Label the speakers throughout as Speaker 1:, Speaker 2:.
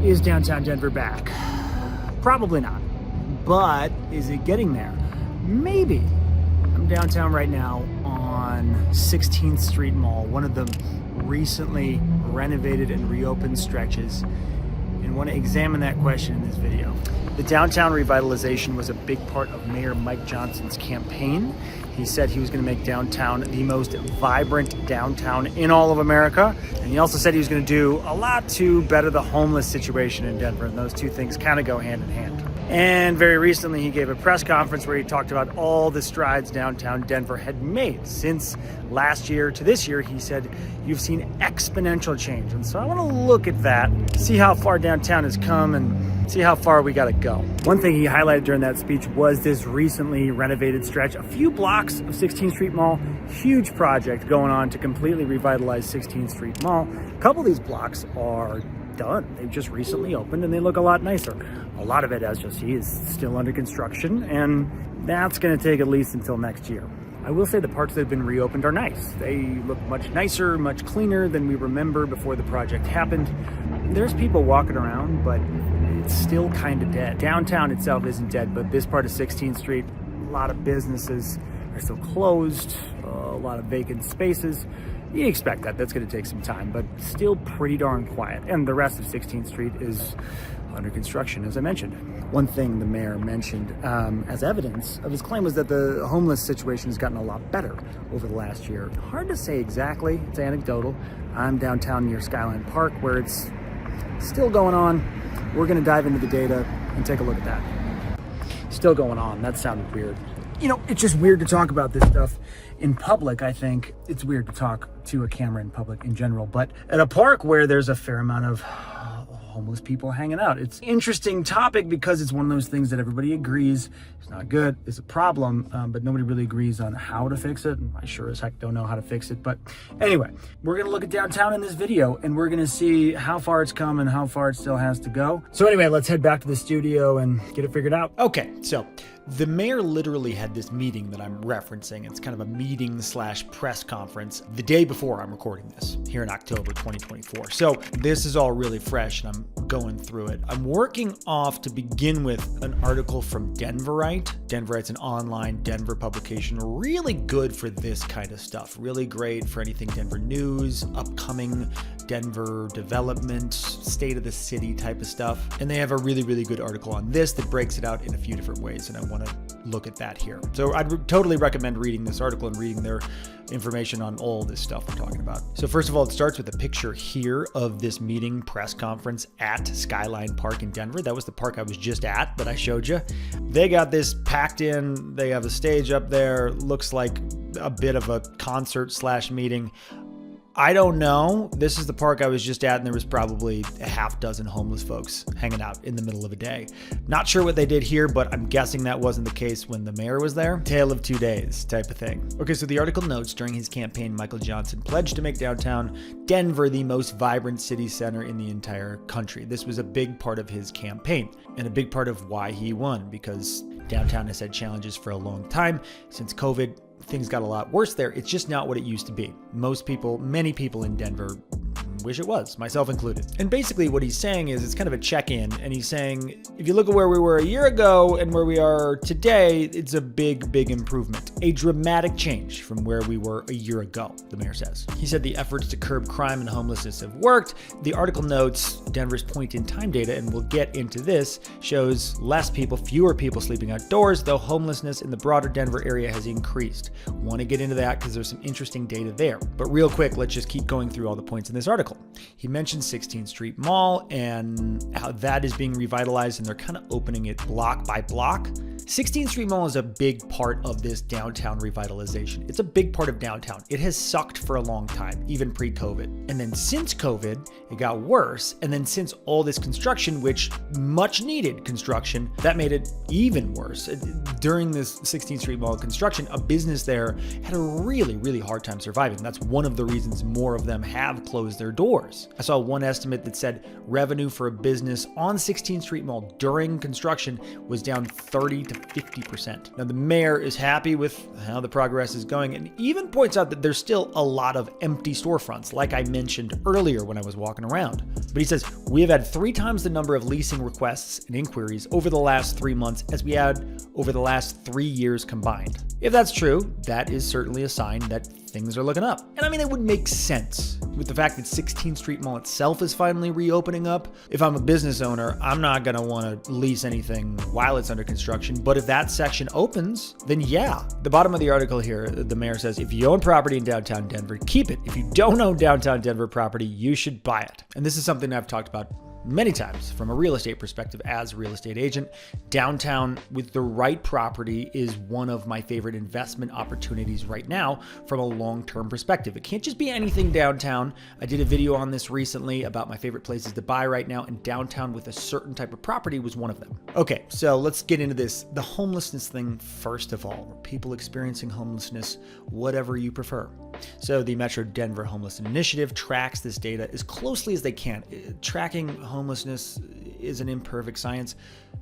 Speaker 1: Is downtown Denver back? Probably not. But is it getting there? Maybe. I'm downtown right now on 16th Street Mall, one of the recently renovated and reopened stretches, and want to examine that question in this video. The downtown revitalization was a big part of Mayor Mike Johnston's campaign. He said he was going to make downtown the most vibrant downtown in all of America. And he also said he was going to do a lot to better the homeless situation in Denver. And those two things kind of go hand in hand. And very recently, he gave a press conference where he talked about all the strides downtown Denver had made since last year to this year. He said, you've seen exponential change. And so I want to look at that, see how far downtown has come and see how far we got to go. One thing he highlighted during that speech was this recently renovated stretch, a few blocks of 16th Street Mall, huge project going on to completely revitalize 16th Street Mall. A couple of these blocks are done. They've just recently opened and they look a lot nicer. A lot of it, as you'll see, is still under construction, and that's going to take at least until next year. I will say the parts that have been reopened are nice. They look much nicer, much cleaner than we remember before the project happened. There's people walking around, but it's still kind of dead. Downtown itself isn't dead, but this part of 16th Street, a lot of businesses are still closed, a lot of vacant spaces. You expect that. That's going to take some time, but still pretty darn quiet. And the rest of 16th Street is under construction, as I mentioned. One thing the mayor mentioned as evidence of his claim was that the homeless situation has gotten a lot better over the last year. Hard to say exactly. It's anecdotal. I'm downtown near Skyline Park where it's still going on. We're going to dive into the data and take a look at that. Still going on. That sounded weird. You know, it's just weird to talk about this stuff in public. I think it's weird to talk to a camera in public in general, but at a park where there's a fair amount of homeless people hanging out. It's an interesting topic because it's one of those things that everybody agrees it's not good, it's a problem, but nobody really agrees on how to fix it. And I sure as heck don't know how to fix it. But anyway, we're going to look at downtown in this video and we're going to see how far it's come and how far it still has to go. So anyway, let's head back to the studio and get it figured out. Okay, so the mayor literally had this meeting that I'm referencing. It's kind of a meeting slash press conference the day before I'm recording this here in October 2024. So this is all really fresh and I'm going through it. I'm working off to begin with an article from Denverite. Denverite's an online Denver publication, really good for this kind of stuff. Really great for anything Denver news, upcoming Denver development, state of the city type of stuff. And they have a really, really good article on this that breaks it out in a few different ways. And I want to look at that here. So I'd totally recommend reading this article and reading their information on all this stuff we're talking about. So first of all, it starts with a picture here of this meeting press conference at Skyline Park in Denver. That was the park I was just at that I showed you. They got this packed in. They have a stage up there. Looks like a bit of a concert slash meeting. I don't know. This is the park I was just at, and there was probably a half dozen homeless folks hanging out in the middle of a day. Not sure what they did here, but I'm guessing that wasn't the case when the mayor was there. Tale of 2 days type of thing. Okay, so the article notes during his campaign, Michael Johnston pledged to make downtown Denver the most vibrant city center in the entire country. This was a big part of his campaign and a big part of why he won, because downtown has had challenges for a long time. Since COVID, things got a lot worse there. It's just not what it used to be. Most people, many people in Denver wish it was, myself included. And basically what he's saying is it's kind of a check-in, and he's saying, if you look at where we were a year ago and where we are today, it's a big, big improvement. A dramatic change from where we were a year ago, the mayor says. He said the efforts to curb crime and homelessness have worked. The article notes Denver's point-in-time data, and we'll get into this, shows fewer people sleeping outdoors, though homelessness in the broader Denver area has increased. Want to get into that because there's some interesting data there. But real quick, let's just keep going through all the points in this article. He mentioned 16th Street Mall and how that is being revitalized, and they're kind of opening it block by block. 16th Street Mall is a big part of this downtown revitalization. It's a big part of downtown. It has sucked for a long time, even pre-COVID. And then since COVID, it got worse. And then since all this construction, which much needed construction, that made it even worse. During this 16th Street Mall construction, a business there had a really, really hard time surviving. That's one of the reasons more of them have closed their outdoors. I saw one estimate that said revenue for a business on 16th Street Mall during construction was down 30 to 50%. Now, the mayor is happy with how the progress is going and even points out that there's still a lot of empty storefronts, like I mentioned earlier when I was walking around. But he says, we have had 3 times the number of leasing requests and inquiries over the last 3 months as we had over the last 3 years combined. If that's true, that is certainly a sign that things are looking up. And I mean, it would make sense with the fact that 16th Street Mall itself is finally reopening up. If I'm a business owner, I'm not going to want to lease anything while it's under construction. But if that section opens, then yeah. The bottom of the article here, the mayor says, if you own property in downtown Denver, keep it. If you don't own downtown Denver property, you should buy it. And this is something I've talked about many times from a real estate perspective as a real estate agent. Downtown with the right property is one of my favorite investment opportunities right now from a long-term perspective. It can't just be anything downtown. I did a video on this recently about my favorite places to buy right now, and downtown with a certain type of property was one of them. Okay, so let's get into this. The homelessness thing first of all. People experiencing homelessness, whatever you prefer. So the Metro Denver Homeless Initiative tracks this data as closely as they can. Tracking homelessness is an imperfect science,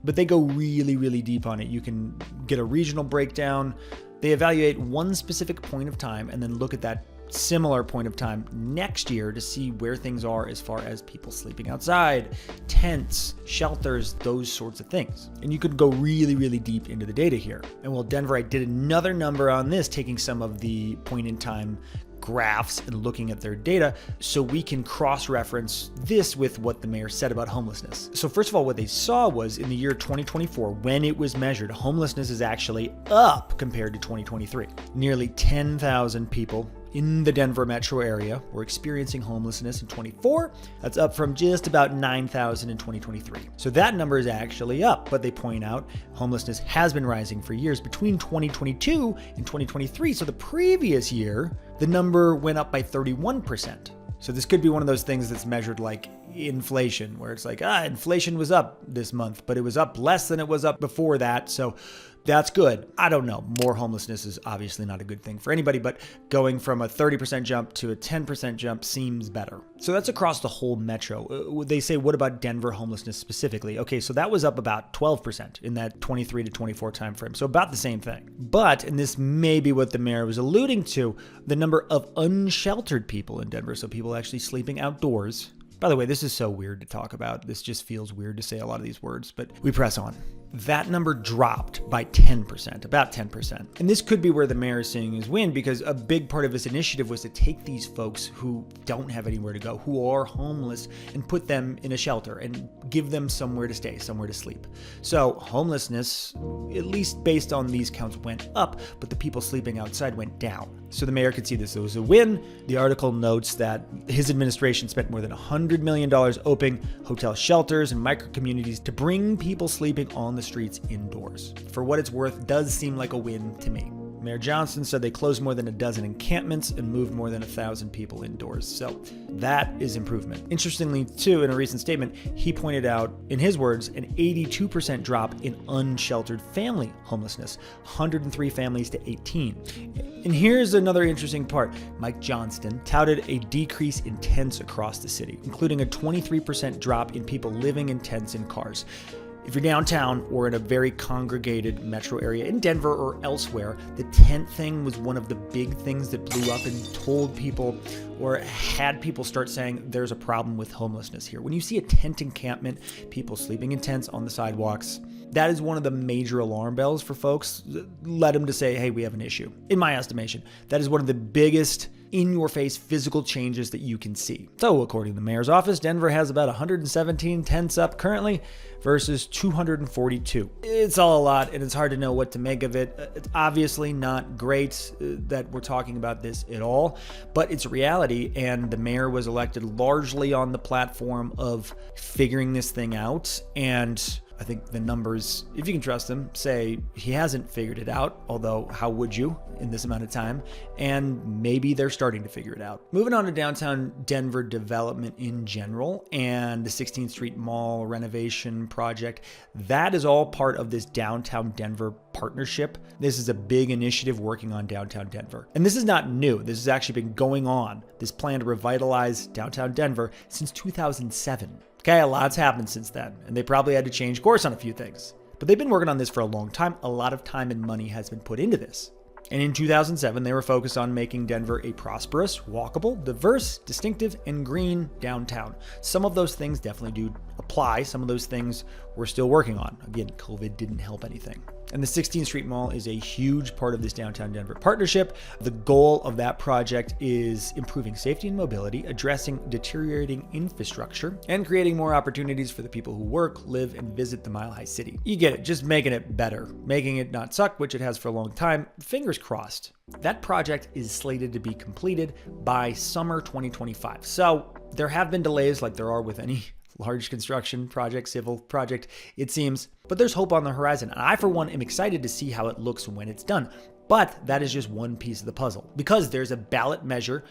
Speaker 1: but they go really, really deep on it. You can get a regional breakdown. They evaluate one specific point of time and then look at that similar point of time next year to see where things are as far as people sleeping outside, tents, shelters, those sorts of things. And you could go really, really deep into the data here. And well, Denverite did another number on this, taking some of the point in time graphs and looking at their data so we can cross-reference this with what the mayor said about homelessness. So first of all, what they saw was in the year 2024, when it was measured, homelessness is actually up compared to 2023. Nearly 10,000 people in the Denver metro area were experiencing homelessness in 24. That's up from just about 9,000 in 2023. So that number is actually up, but they point out homelessness has been rising for years between 2022 and 2023. So the previous year, the number went up by 31%. So this could be one of those things that's measured like inflation, where it's like, inflation was up this month, but it was up less than it was up before that. So that's good. I don't know. More homelessness is obviously not a good thing for anybody, but going from a 30% jump to a 10% jump seems better. So that's across the whole metro. They say, what about Denver homelessness specifically? Okay, so that was up about 12% in that 23 to 24 timeframe. So about the same thing. But, and this may be what the mayor was alluding to, the number of unsheltered people in Denver, so people actually sleeping outdoors. By the way, this is so weird to talk about. This just feels weird to say a lot of these words, but we press on. That number dropped by 10%, about 10%. And this could be where the mayor is seeing his win, because a big part of this initiative was to take these folks who don't have anywhere to go, who are homeless, and put them in a shelter and give them somewhere to stay, somewhere to sleep. So homelessness, at least based on these counts, went up, but the people sleeping outside went down. So the mayor could see this as a win. The article notes that his administration spent more than $100 million opening hotel shelters and micro-communities to bring people sleeping on the streets indoors. For what it's worth, does seem like a win to me. Mayor Johnston said they closed more than a dozen encampments and moved more than 1,000 people indoors. So that is improvement. Interestingly, too, in a recent statement, he pointed out, in his words, an 82% drop in unsheltered family homelessness, 103 families to 18. And here's another interesting part. Mike Johnston touted a decrease in tents across the city, including a 23% drop in people living in tents in cars. If you're downtown or in a very congregated metro area in Denver or elsewhere, the tent thing was one of the big things that blew up and told people or had people start saying there's a problem with homelessness here. When you see a tent encampment, people sleeping in tents on the sidewalks, that is one of the major alarm bells for folks. Led them to say, hey, we have an issue. In my estimation, that is one of the biggest in-your-face physical changes that you can see. So according to the mayor's office, Denver has about 117 tents up currently versus 242. It's all a lot, and it's hard to know what to make of it. It's obviously not great that we're talking about this at all, but it's reality, and the mayor was elected largely on the platform of figuring this thing out and I think the numbers, if you can trust them, say he hasn't figured it out, although how would you in this amount of time? And maybe they're starting to figure it out. Moving on to downtown Denver development in general and the 16th Street Mall renovation project, that is all part of this downtown Denver partnership. This is a big initiative working on downtown Denver. And this is not new. This has actually been going on, this plan to revitalize downtown Denver, since 2007. Okay, a lot's happened since then, and they probably had to change course on a few things. But they've been working on this for a long time. A lot of time and money has been put into this. And in 2007, they were focused on making Denver a prosperous, walkable, diverse, distinctive, and green downtown. Some of those things definitely do apply. Some of those things we're still working on. Again, COVID didn't help anything. And the 16th Street Mall is a huge part of this downtown Denver partnership. The goal of that project is improving safety and mobility, addressing deteriorating infrastructure, and creating more opportunities for the people who work, live, and visit the Mile High City. You get it, just making it better, making it not suck, which it has for a long time. Fingers crossed. That project is slated to be completed by summer 2025. So there have been delays like there are with any large construction project, civil project, it seems, but there's hope on the horizon. And I, for one, am excited to see how it looks when it's done. But that is just one piece of the puzzle, because there's a ballot measure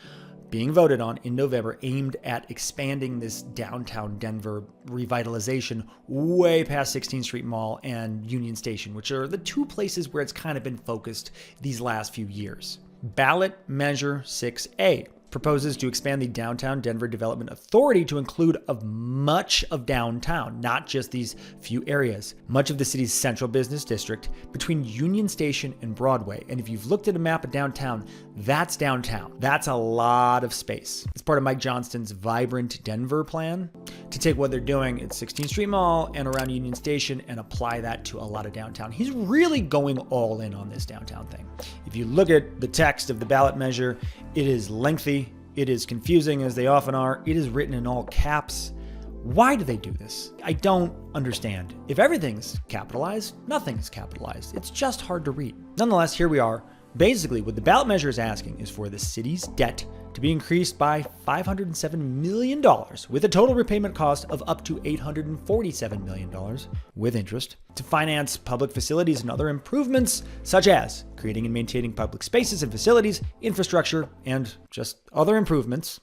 Speaker 1: being voted on in November aimed at expanding this downtown Denver revitalization way past 16th Street Mall and Union Station, which are the two places where it's kind of been focused these last few years. Ballot Measure 6A proposes to expand the Downtown Denver Development Authority to include of much of downtown, not just these few areas, much of the city's central business district between Union Station and Broadway. And if you've looked at a map of downtown, that's downtown. That's a lot of space. It's part of Mike Johnston's Vibrant Denver plan to take what they're doing at 16th Street Mall and around Union Station and apply that to a lot of downtown. He's really going all in on this downtown thing. If you look at the text of the ballot measure, it is lengthy. It is confusing, as they often are. It is written in all caps. Why do they do this? I don't understand. If everything's capitalized, nothing's capitalized. It's just hard to read. Nonetheless, here we are. Basically, what the ballot measure is asking is for the city's debt to be increased by $507 million, with a total repayment cost of up to $847 million with interest, to finance public facilities and other improvements, such as creating and maintaining public spaces and facilities, infrastructure, and just other improvements,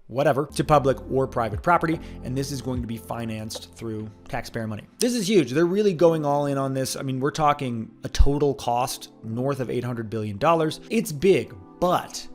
Speaker 1: whatever, to public or private property. And this is going to be financed through taxpayer money. This is huge. They're really going all in on this. I mean, we're talking a total cost north of $800 billion. It's big, but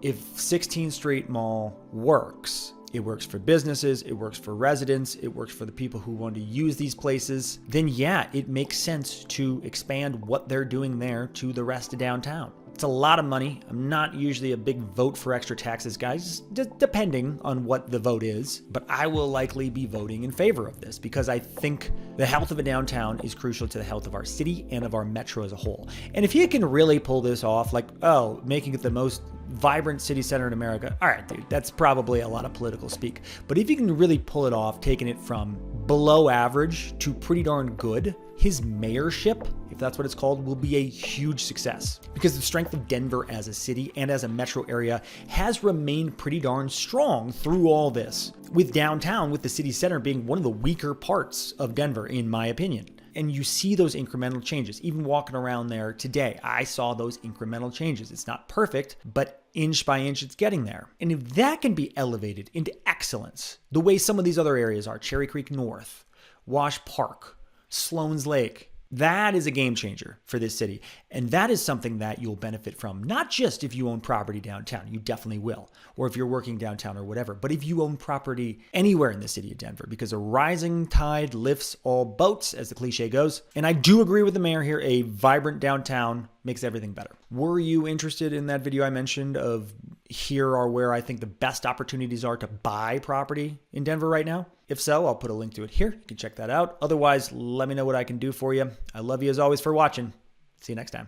Speaker 1: if 16th Street Mall works, it works for businesses, it works for residents, it works for the people who want to use these places, then yeah, it makes sense to expand what they're doing there to the rest of downtown. It's a lot of money. I'm not usually a big vote for extra taxes, guys, depending on what the vote is, but I will likely be voting in favor of this because I think the health of a downtown is crucial to the health of our city and of our metro as a whole. And if you can really pull this off, like, oh, making it the most vibrant city center in America, all right, dude, that's probably a lot of political speak. But if you can really pull it off, taking it from below average to pretty darn good, his mayorship, if that's what it's called, will be a huge success because the strength of Denver as a city and as a metro area has remained pretty darn strong through all this, with downtown, with the city center being one of the weaker parts of Denver, in my opinion. And you see those incremental changes. Even walking around there today, I saw those incremental changes. It's not perfect, but inch by inch, it's getting there. And if that can be elevated into excellence, the way some of these other areas are, Cherry Creek North, Wash Park, Sloan's Lake, that is a game changer for this city. And that is something that you'll benefit from, not just if you own property downtown, you definitely will, or if you're working downtown or whatever, but if you own property anywhere in the city of Denver, because a rising tide lifts all boats, as the cliche goes. And I do agree with the mayor here, a vibrant downtown makes everything better. Were you interested in that video I mentioned of here are where I think the best opportunities are to buy property in Denver right now? If so, I'll put a link to it here. You can check that out. Otherwise, let me know what I can do for you. I love you as always for watching. See you next time.